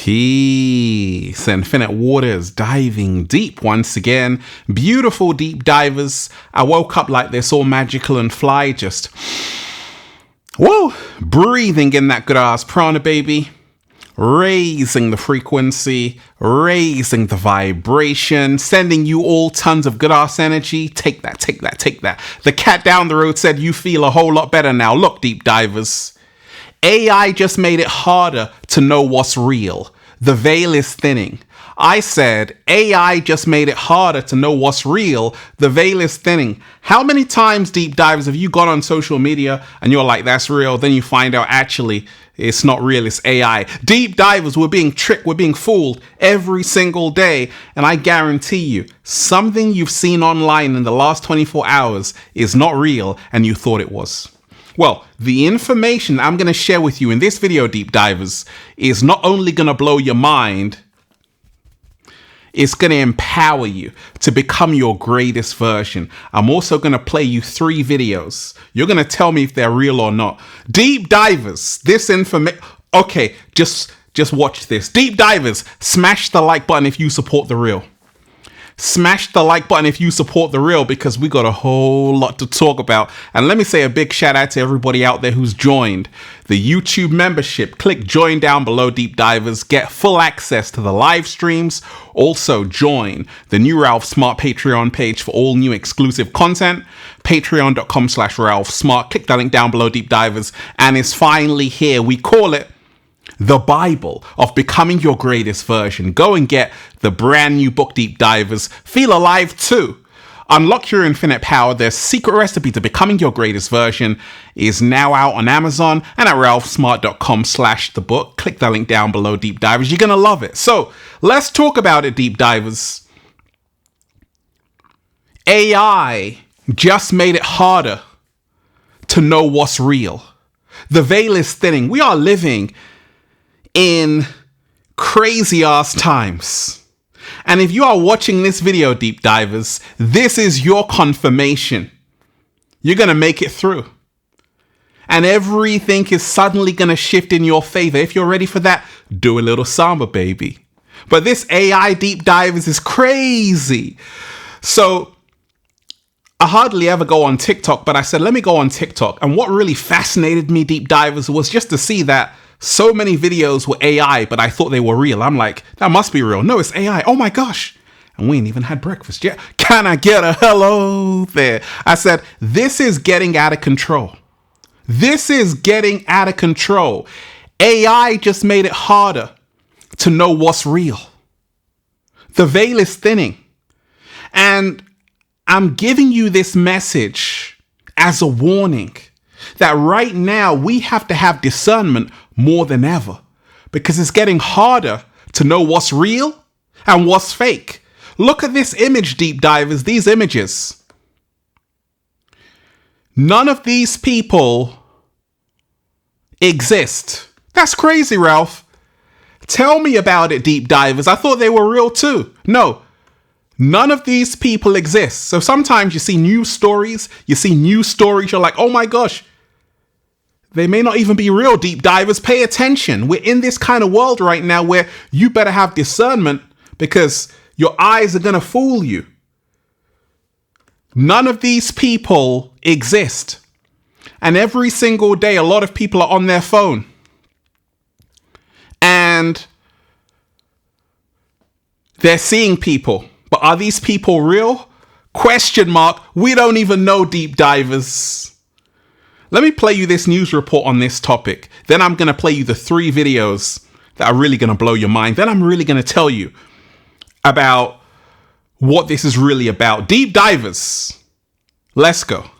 Peace. Infinite waters diving deep once again. Beautiful deep divers. I woke up like this, all magical and fly, just whoa, breathing in that good ass prana, baby. Raising the frequency, raising the vibration, sending you all tons of good ass energy. Take that, take that, take that. The cat down the road said you feel a whole lot better now. Look, deep divers. AI just made it harder to know what's real. The veil is thinning. I said AI just made it harder to know what's real. The veil is thinning. How many times, deep divers, have you gone on social media and you're like, that's real? Then you find out actually it's not real, it's AI. Deep divers, we're being tricked, we're being fooled every single day. And I guarantee you, something you've seen online in the last 24 hours is not real and you thought it was. Well, the information I'm going to share with you in this video, deep divers, is not only going to blow your mind, it's going to empower you to become your greatest version. I'm also going to play you 3 videos. You're going to tell me if they're real or not. Deep divers, this information. Okay, just watch this. Deep divers, smash the like button if you support the real. Smash the like button if you support the real, because we got a whole lot to talk about. And let me say a big shout out to everybody out there who's joined the YouTube membership. Click join down below, deep divers. Get full access to the live streams. Also join the new Ralph Smart Patreon page for all new exclusive content. Patreon.com/Ralph Smart. Click the link down below, deep divers. And it's finally here. We call it the Bible of becoming your greatest version. Go and get the brand new book, deep divers. Feel alive too. Unlock your infinite power. Their secret recipe to becoming your greatest version is now out on Amazon and at ralphsmart.com/the-book. Click the link down below, deep divers. You're going to love it. So let's talk about it, deep divers. AI just made it harder to know what's real. The veil is thinning. We are living in crazy ass times. And if you are watching this video, deep divers, this is your confirmation. You're going to make it through. And everything is suddenly going to shift in your favor. If you're ready for that, do a little samba, baby. But this AI, deep divers, is crazy. So I hardly ever go on TikTok, but I said, let me go on TikTok. And what really fascinated me, deep divers, was just to see that so many videos were AI, but I thought they were real. I'm like, that must be real. No, it's AI. Oh my gosh. And we ain't even had breakfast yet. Can I get a hello there? I said, this is getting out of control. This is getting out of control. AI just made it harder to know what's real. The veil is thinning. And I'm giving you this message as a warning that right now we have to have discernment more than ever, because it's getting harder to know what's real and what's fake. Look at this image, deep divers, these images. None of these people exist. That's crazy, Ralph. Tell me about it, deep divers. I thought they were real too. No, none of these people exist. So sometimes you see news stories, you're like, oh my gosh, they may not even be real, deep divers. Pay attention. We're in this kind of world right now where you better have discernment, because your eyes are going to fool you. None of these people exist. And every single day, a lot of people are on their phone. And they're seeing people. But are these people real? Question mark. We don't even know, deep divers. Let me play you this news report on this topic. Then I'm going to play you the 3 videos that are really going to blow your mind. Then I'm really going to tell you about what this is really about. Deep divers, let's go.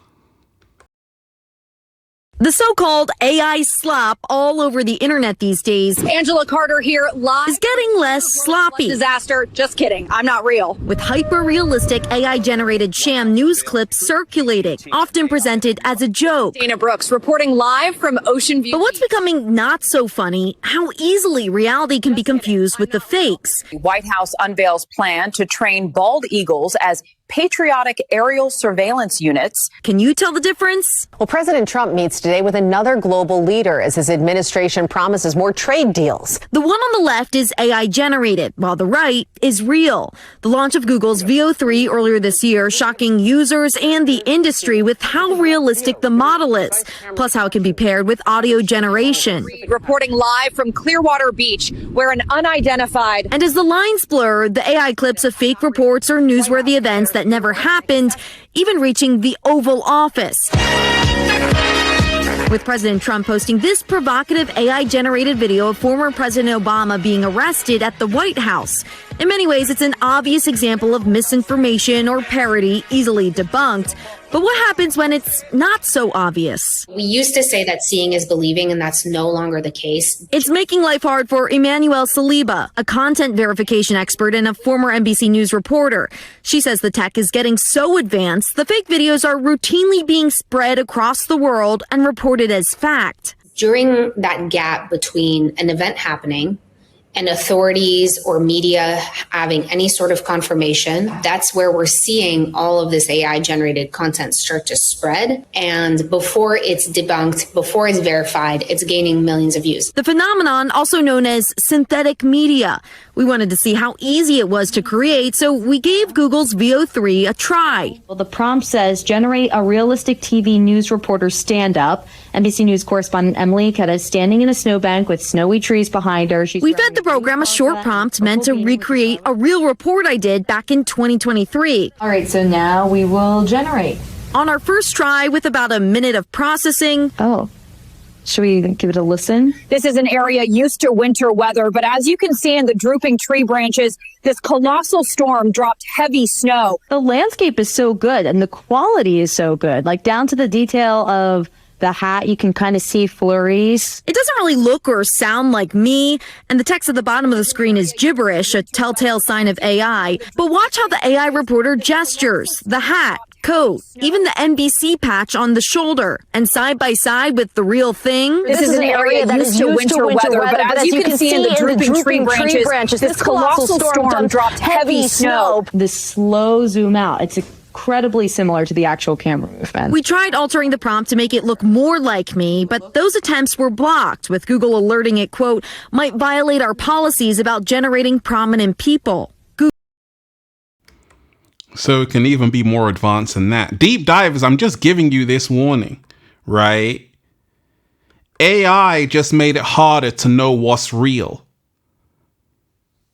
The so-called AI slop all over the internet these days, Angela Carter here live, is getting less sloppy. Disaster. Just kidding. I'm not real. With hyper-realistic AI-generated sham news clips circulating, often presented as a joke. Dana Brooks reporting live from Ocean View. But what's becoming not so funny, how easily reality can be confused with the fakes. The White House unveils plan to train bald eagles as patriotic aerial surveillance units. Can you tell the difference? Well, President Trump meets today with another global leader as his administration promises more trade deals. The one on the left is AI generated, while the right is real. The launch of Google's VO3 earlier this year shocking users and the industry with how realistic the model is, plus how it can be paired with audio generation. Reporting live from Clearwater Beach, where an unidentified. And as the lines blur, the AI clips of fake reports or newsworthy events that never happened, even reaching the Oval Office. With President Trump posting this provocative AI-generated video of former President Obama being arrested at the White House. In many ways, it's an obvious example of misinformation or parody easily debunked. But what happens when it's not so obvious? We used to say that seeing is believing, and that's no longer the case. It's making life hard for Emmanuel Saliba, a content verification expert and a former NBC News reporter. She says the tech is getting so advanced, the fake videos are routinely being spread across the world and reported as fact. During that gap between an event happening and authorities or media having any sort of confirmation, that's where we're seeing all of this AI generated content start to spread. And before it's debunked, before it's verified, it's gaining millions of views. The phenomenon, also known as synthetic media. We wanted to see how easy it was to create, so we gave Google's VO3 a try. Well, the prompt says, generate a realistic TV news reporter stand-up. NBC News correspondent Emily Ikeda is standing in a snowbank with snowy trees behind her. We fed the program a short prompt meant to recreate a real report I did back in 2023. All right, so now we will generate. On our first try, with about a minute of processing. Oh, should we give it a listen? This is an area used to winter weather, but as you can see in the drooping tree branches, this colossal storm dropped heavy snow. The landscape is so good and the quality is so good, like down to the detail of the hat. You can kind of see flurries. It doesn't really look or sound like me, and the text at the bottom of the screen is gibberish, a telltale sign of AI. But watch how the AI reporter gestures, the hat, coat, even the NBC patch on the shoulder. And side by side with the real thing. This is an area that is used to winter weather, but as you can see in the drooping tree branches, this colossal storm dropped heavy snow. The slow zoom out. It's incredibly similar to the actual camera movement. We tried altering the prompt to make it look more like me, but those attempts were blocked, with Google alerting it, quote, might violate our policies about generating prominent people. So it can even be more advanced than that. Deep divers, I'm just giving you this warning, right? AI just made it harder to know what's real.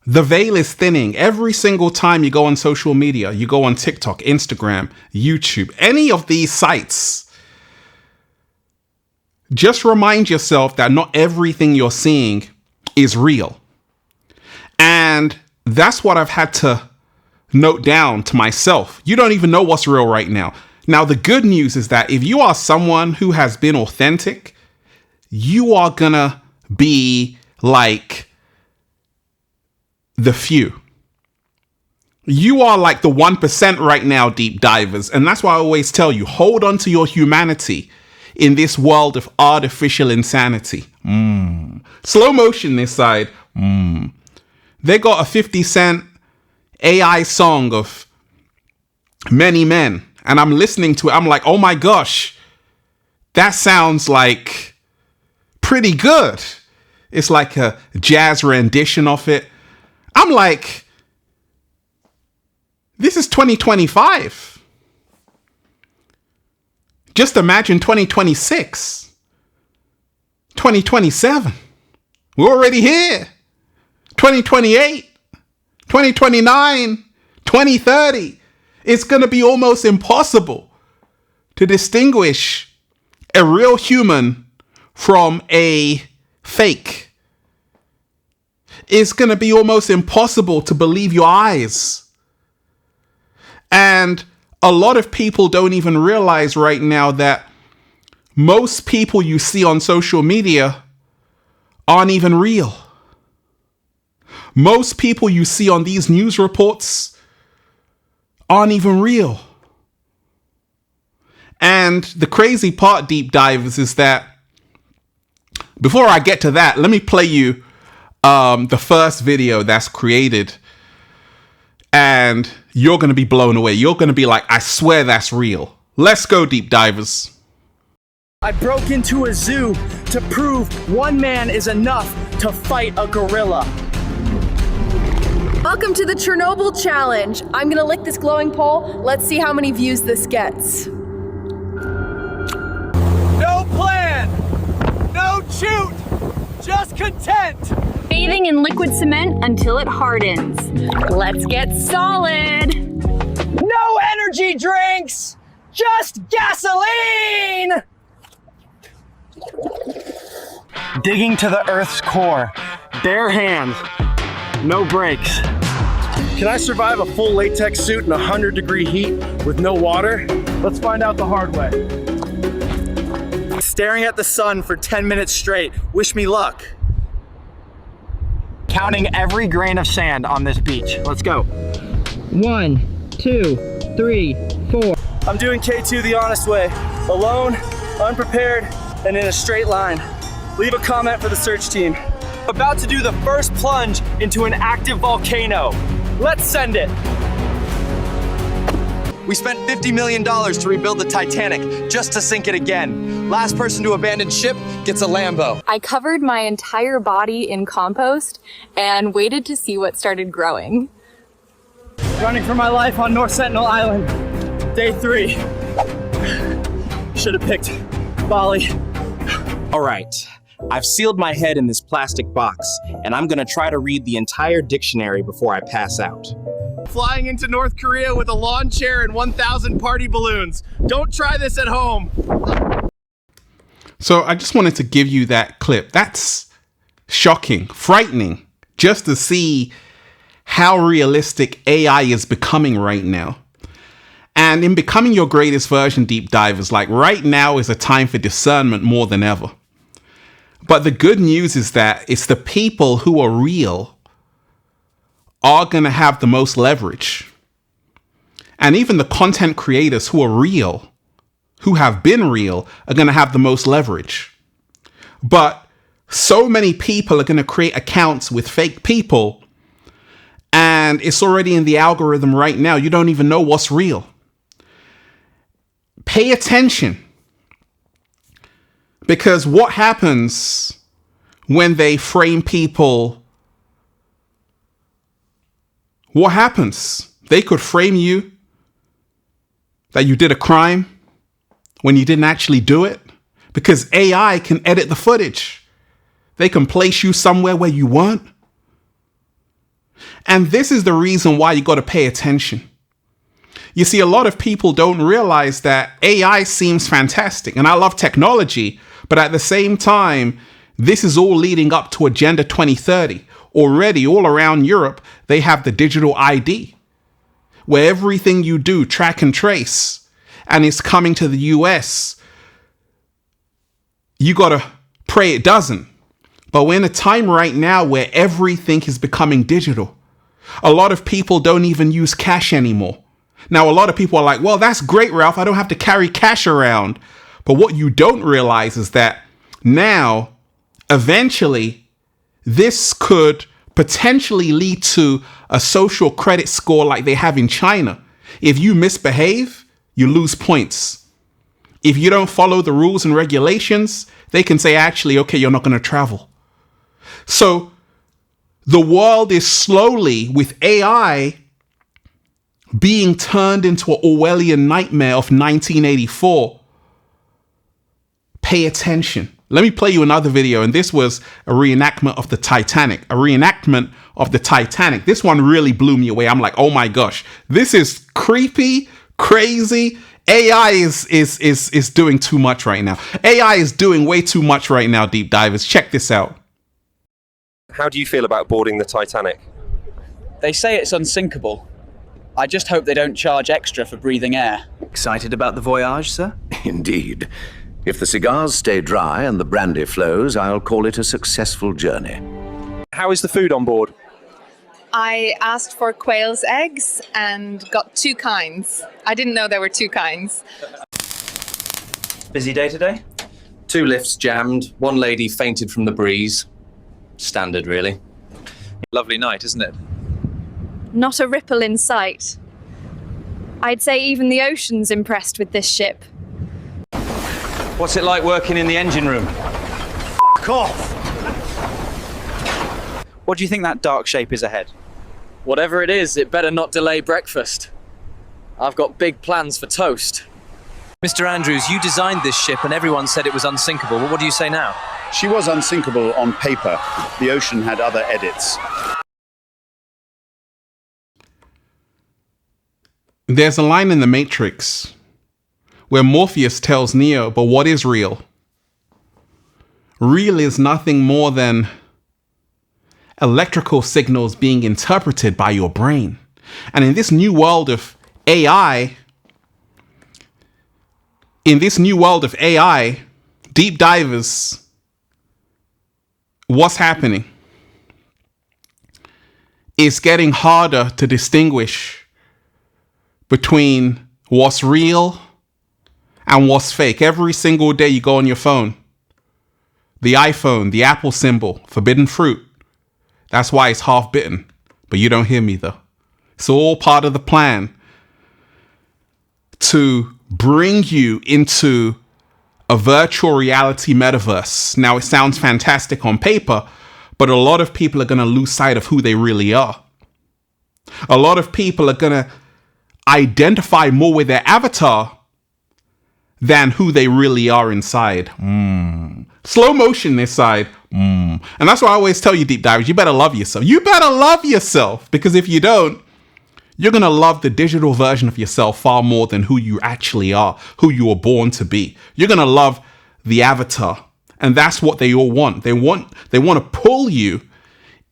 The veil is thinning. Every single time you go on social media, you go on TikTok, Instagram, YouTube, any of these sites, just remind yourself that not everything you're seeing is real. And that's what I've had to note down to myself. You don't even know what's real right now. Now, the good news is that if you are someone who has been authentic, you are gonna be like the few. You are like the 1% right now, deep divers. And that's why I always tell you, hold on to your humanity in this world of artificial insanity. Slow motion this side. They got a 50 Cent AI song of Many Men. And I'm listening to it. I'm like, oh my gosh, that sounds like pretty good. It's like a jazz rendition of it. I'm like, this is 2025. Just imagine 2026, 2027. We're already here. 2028, 2029, 2030. It's going to be almost impossible to distinguish a real human from a fake. It's going to be almost impossible to believe your eyes. And a lot of people don't even realize right now that most people you see on social media aren't even real. Most people you see on these news reports aren't even real. And the crazy part, deep divers, is that before I get to that, let me play you the first video that's created. And you're going to be blown away. You're going to be like, I swear that's real. Let's go, deep divers. I broke into a zoo to prove one man is enough to fight a gorilla. Welcome to the Chernobyl challenge. I'm gonna lick this glowing pole. Let's see how many views this gets. No plan, no shoot, just content. Bathing in liquid cement until it hardens. Let's get solid. No energy drinks, just gasoline. Digging to the Earth's core, bare hands, no brakes. Can I survive a full latex suit in 100-degree heat with no water? Let's find out the hard way. Staring at the sun for 10 minutes straight. Wish me luck. Counting every grain of sand on this beach. Let's go. 1, 2, 3, 4. I'm doing K2 the honest way. Alone, unprepared, and in a straight line. Leave a comment for the search team. About to do the first plunge into an active volcano. Let's send it. We spent $50 million to rebuild the Titanic just to sink it again. Last person to abandon ship gets a Lambo. I covered my entire body in compost and waited to see what started growing. Running for my life on North Sentinel Island. Day 3. Should have picked Bali. All right. I've sealed my head in this plastic box, and I'm gonna try to read the entire dictionary before I pass out. Flying into North Korea with a lawn chair and 1,000 party balloons. Don't try this at home. So I just wanted to give you that clip. That's shocking, frightening, just to see how realistic AI is becoming right now. And in becoming your greatest version, deep divers, like right now is a time for discernment more than ever. But the good news is that it's the people who are real are going to have the most leverage. And even the content creators who are real, who have been real, are going to have the most leverage. But so many people are going to create accounts with fake people, and it's already in the algorithm right now. You don't even know what's real. Pay attention. Because what happens when they frame people? What happens? They could frame you that you did a crime when you didn't actually do it, because AI can edit the footage. They can place you somewhere where you weren't. And this is the reason why you got to pay attention. You see, a lot of people don't realize that AI seems fantastic, and I love technology, but at the same time, this is all leading up to Agenda 2030. Already, all around Europe, they have the digital ID, where everything you do, track and trace, and it's coming to the US. You gotta pray it doesn't. But we're in a time right now where everything is becoming digital. A lot of people don't even use cash anymore. Now, a lot of people are like, well, that's great, Ralph. I don't have to carry cash around. But what you don't realize is that now, eventually, this could potentially lead to a social credit score like they have in China. If you misbehave, you lose points. If you don't follow the rules and regulations, they can say, actually, okay, you're not going to travel. So the world is slowly, with AI, being turned into an Orwellian nightmare of 1984. Pay attention. Let me play you another video, and this was a reenactment of the Titanic. A reenactment of the Titanic. This one really blew me away. I'm like, oh my gosh, this is creepy, crazy. AI is doing too much right now. AI is doing way too much right now, deep divers. Check this out. How do you feel about boarding the Titanic? They say it's unsinkable. I just hope they don't charge extra for breathing air. Excited about the voyage, sir? Indeed. If the cigars stay dry and the brandy flows, I'll call it a successful journey. How is the food on board? I asked for quail's eggs and got 2 kinds. I didn't know there were 2 kinds. Busy day today? 2 lifts jammed, 1 lady fainted from the breeze. Standard, really. Lovely night, isn't it? Not a ripple in sight. I'd say even the ocean's impressed with this ship. What's it like working in the engine room? F*** off! What do you think that dark shape is ahead? Whatever it is, it better not delay breakfast. I've got big plans for toast. Mr. Andrews, you designed this ship and everyone said it was unsinkable. Well, what do you say now? She was unsinkable on paper. The ocean had other edits. There's a line in The Matrix where Morpheus tells Neo, but what is real? Real is nothing more than electrical signals being interpreted by your brain. And in this new world of AI, deep divers, what's happening? It's getting harder to distinguish between what's real and what's fake. Every single day you go on your phone, the iPhone, the Apple symbol, forbidden fruit. That's why it's half bitten. But you don't hear me though. It's all part of the plan to bring you into a virtual reality metaverse. Now, it sounds fantastic on paper, but a lot of people are going to lose sight of who they really are. A lot of people are going to identify more with their avatar than who they really are inside. Slow motion this side. And that's why I always tell you, deep divers, you better love yourself. You better love yourself, because if you don't, you're going to love the digital version of yourself far more than who you actually are, who you were born to be. You're going to love the avatar. And that's what they all want. They want to pull you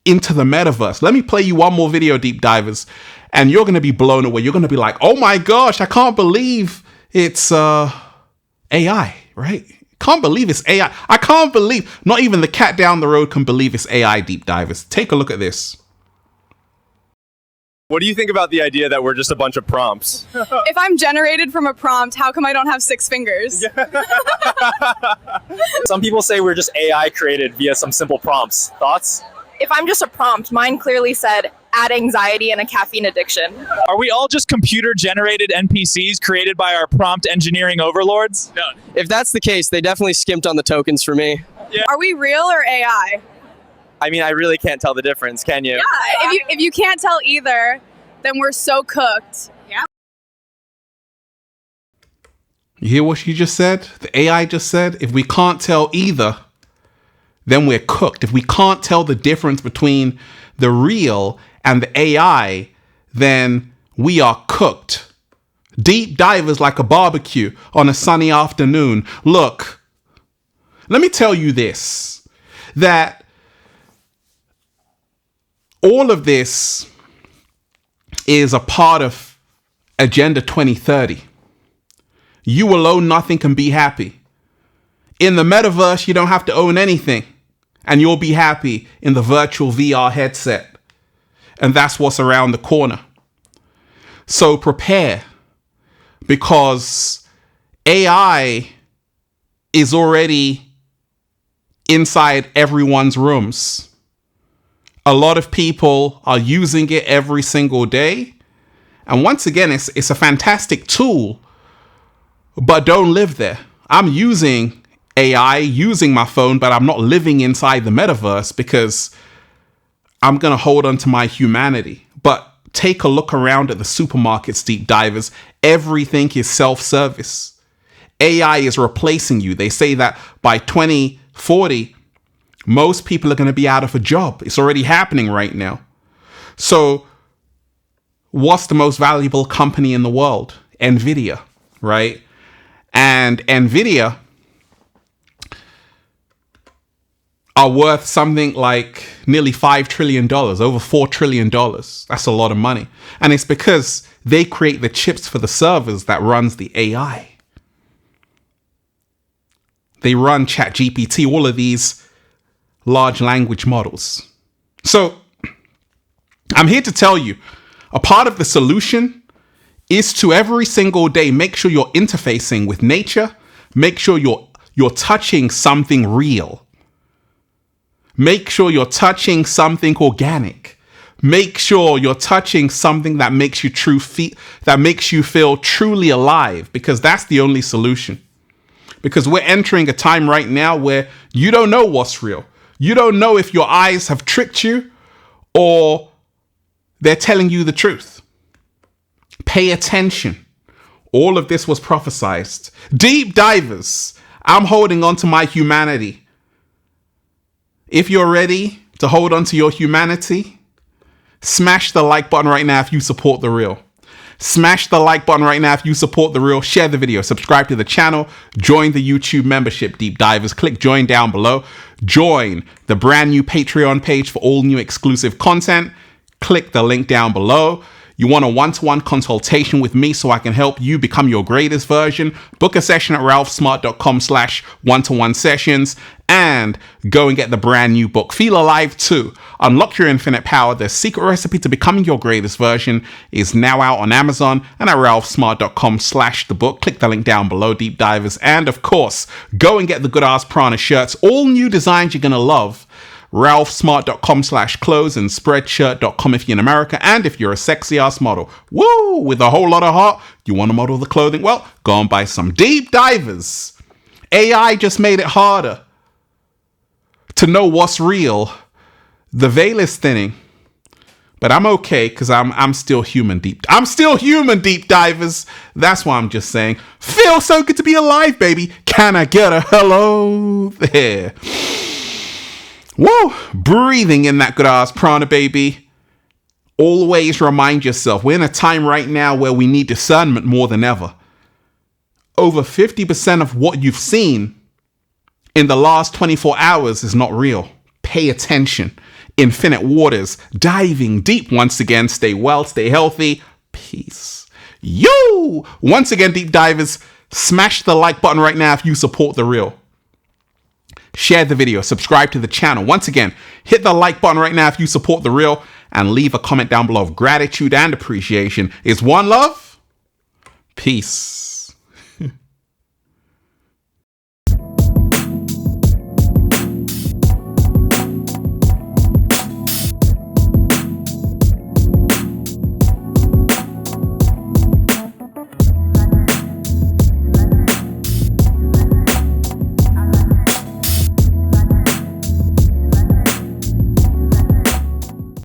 into the metaverse. Let me play you one more video, deep divers, and you're going to be blown away. You're going to be like, oh my gosh, I can't believe it's AI, right? Can't believe it's AI. I can't believe, not even the cat down the road can believe it's AI, deep divers. Take a look at this. What do you think about the idea that we're just a bunch of prompts? If I'm generated from a prompt, how come I don't have 6 fingers? Some people say we're just AI created via some simple prompts. Thoughts? If I'm just a prompt, mine clearly said, add anxiety and a caffeine addiction. Are we all just computer-generated NPCs created by our prompt engineering overlords? No. If that's the case, they definitely skimped on the tokens for me. Yeah. Are we real or AI? I mean, I really can't tell the difference, can you? Yeah, if you can't tell either, then we're so cooked. Yeah. You hear what she just said? The AI just said, if we can't tell either, then we're cooked. If we can't tell the difference between the real and the AI, then we are cooked. Deep divers like a barbecue on a sunny afternoon. Look, let me tell you this, that all of this is a part of Agenda 2030. You will own nothing and be happy. In the metaverse, you don't have to own anything, and you'll be happy in the virtual VR headset. And that's what's around the corner. So prepare, because AI is already inside everyone's rooms. A lot of people are using it every single day. And once again, it's a fantastic tool, but don't live there. I'm using AI, using my phone, but I'm not living inside the metaverse because I'm going to hold on to my humanity. But take a look around at the supermarkets, deep divers. Everything is self-service. AI is replacing you. They say that by 2040, most people are going to be out of a job. It's already happening right now. So what's the most valuable company in the world? NVIDIA, right? And NVIDIA are worth something like nearly $5 trillion, over $4 trillion. That's a lot of money. And it's because they create the chips for the servers that runs the AI. They run ChatGPT, all of these large language models. So I'm here to tell you, a part of the solution is to every single day make sure you're interfacing with nature. Make sure you're touching something real. Make sure you're touching something organic. make sure you're touching something that makes you feel truly alive, because that's the only solution. Because we're entering a time right now where you don't know what's real. You don't know if your eyes have tricked you or they're telling you the truth. Pay attention. All of this was prophesied. Deep divers, I'm holding on to my humanity. If you're ready to hold on to your humanity, smash the like button right now if you support the real. Smash the like button right now if you support the real. Share the video, subscribe to the channel, join the YouTube membership, Deep Divers. Click join down below. Join the brand new Patreon page for all new exclusive content. Click the link down below. You want a one-to-one consultation with me so I can help you become your greatest version? Book a session at ralphsmart.com/one-to-one sessions and go and get the brand new book, Feel Alive 2. Unlock your infinite power. The secret recipe to becoming your greatest version is now out on Amazon and at ralphsmart.com/the book. Click the link down below, Deep Divers. And of course, go and get the Good Ass Prana shirts. All new designs you're going to love. ralphsmart.com/clothes and spreadshirt.com if you're in America. And if you're a sexy ass model, woo, with a whole lot of heart, you want to model the clothing, well, go and buy some. Deep Divers. AI just made it harder to know what's real. The veil is thinning, but I'm okay because I'm still human. I'm still human, Deep Divers. That's why I'm just saying, feels so good to be alive, baby. Can I get a hello there? Whoa, breathing in that good ass prana, baby. Always remind yourself, we're in a time right now where we need discernment more than ever. Over 50% of what you've seen in the last 24 hours is not real. Pay attention. Infinite waters, diving deep once again. Stay well, stay healthy. Peace. Yo! Once again, Deep Divers, smash the like button right now if you support the real. Share the video, subscribe to the channel. Once again, hit the like button right now if you support the real, and leave a comment down below of gratitude and appreciation. Is one love? Peace.